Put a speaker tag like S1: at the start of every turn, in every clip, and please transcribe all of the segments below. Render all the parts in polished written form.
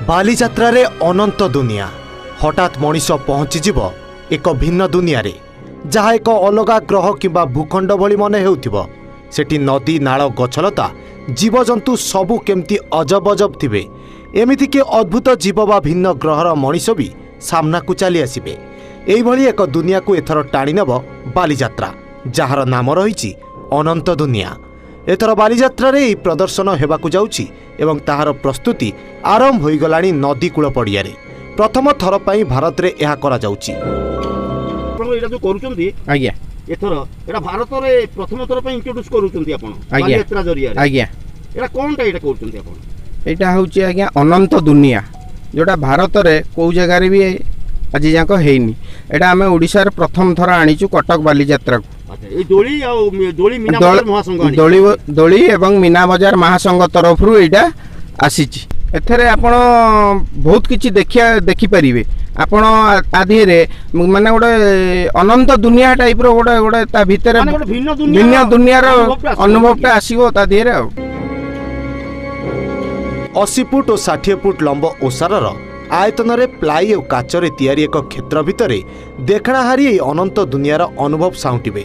S1: बालीजात्रा रे अनंत दुनिया हठात मनीष पहुँचीज एक भिन्न दुनिया रे जहाँ एक अलगा ग्रह किंबा भूखंड भली मन हेउथिबो। सेठी नदी नाल गछलता जीवजंतु सबू केमती अजब अजब थिबे। एमिति के अद्भुत जीव बा भिन्न ग्रहर मनीष भी सामना को चली आसिबे। एई भली एक दुनिया को एथर टाणी नेब बालीजात्रा, जार नाम रही अनंत दुनिया। एथर बालीजात्रा रे प्रदर्शन हेबाकु जाउछि एवं ताहार प्रस्तुति आरंभ होई गलानी नदी कूल पड़िया रे। प्रथम थर पई भारत रे एहा करा जाउछि।
S2: आपण एटा जो करूचंदी आज्ञा एथर एटा भारत रे प्रथम थर पई इंट्रोड्यूस करूचंदी आपण बालीजात्रा जरिया रे। आज्ञा एटा कोनटा एटा करूचंदी आपण?
S3: एटा होउछि आज्ञा अनंत दुनिया, जोटा भारत रे को जगह रे भी आज जाक हेनी। एटा हमें ओडिसा रे प्रथम थर आनिचु कटक बालीजात्रा को। दोली एवं मीना बजार महासंघ तरफ रु एटा आसीची। एथरे आपण बहुत किछि देखि परिबे। आपण आधी रे माने गोटे अनंत दुनिया टाइप रो गोटे ता भीतर भिन्न दुनिया रो अनुभवटा आसीबो ता दिरे।
S1: 80 फुट और 60 फुट लंब ओसारर आयतन रे प्लाई और काचरे तैयारी एक क्षेत्र भितरे देखणाहारी अनंत दुनियार अनुभव साउंटिबे।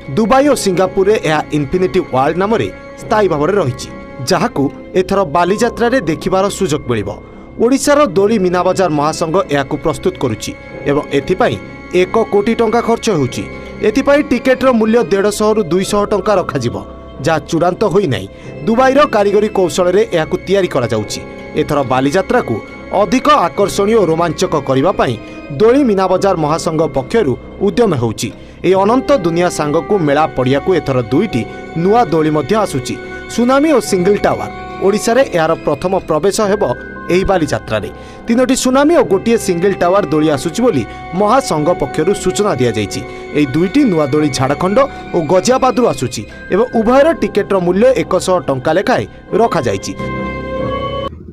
S1: दुबई और सिंगापुर यह इन्फिनिटी वर्ल्ड नाम स्थायी भाव में रही, जहाकू एथर बालीजात्रा रे देखिबार सुजोग मिलिबो। ओडिशार दोली मीना बजार महासंघ याकू प्रस्तुत करुछि एवं एथिपाई 1 कोटी टंका खर्च होउछि। एथिपाई टिकेटर मूल्य 150 रु 200 टंका रखाजिबो, जहाँ चूड़ांत होई नाही। दुबईर कारीगरी कौशल रे याकू तैयारी करा जाउछि। एथर बालीजात्रा को अधिक आकर्षणीय और रोमांचक करबा पई दोली मीना बजार महासंघ पक्षरु उद्यम होउछि। ए अनंत दुनिया सांग को मेला पड़िया को एथर दुईटी नुआ दोली मध्य आसुछि। सुनामी और सिंगल टावर ओडिशा रे यार प्रथम प्रवेश हेबो एही बालीजात्रा रे। 3टी सुनामी और गोटिए सिंगल टावर दोली आसुछि बोली महासंघ पक्षरु सूचना दिया जायछि। एही दुईटी नुआ दोली झारखंड और गजियाबादरु आसुछि एवं उभयर टिकेटर मूल्य 100 टंका लेखाए रखा जायछि।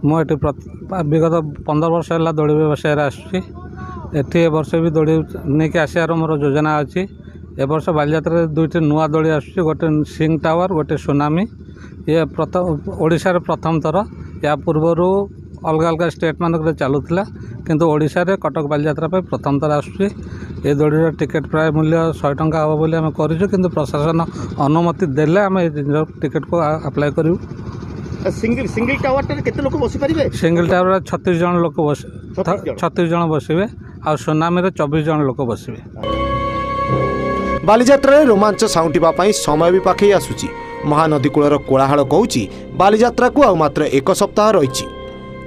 S4: मुझे विगत 15 वर्ष है दोड़ी व्यवसाय आसुच्छी। ए वर्ष भी दोड़ी नहीं कि आसार मोर योजना अच्छी। ए वर्ष बालीजात्रा दुईटी नुआ दोड़ी आसुच्छी, गोटे सिंग टावर गोटे सुनामी। ये प्रथम ओडिशा रे प्रथम थर। या पूर्वर अलग अलग स्टेट मानक चलूला, किंतु ओडिशा रे कटक बालीजात्रा पे प्रथम थर आसुच्छी। ये दोड़ी टिकेट प्राय मूल्य 100 टंका हम बोली आम करूँ, किंतु प्रशासन अनुमति देले आम टिकेट को अप्लाई करूँ।
S2: सिंगल टावर केते लोक बसी परिबे?
S4: सिंगल टावर 36 जन लोक 36 जन बसिबे आ सुनामी रे 24 जन लोक बसिबे।
S1: बालीजात्रा रे रोमांच साउंटिबा पई समय भी पाखई आसुची। महानदी कूलर कोलाहल कहूची बालीजात्रा को आ मात्र 1 सप्ताह रहिछि।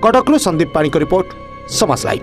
S1: कटकरू संदीप पाणिक रिपोर्ट, समाज लाइव।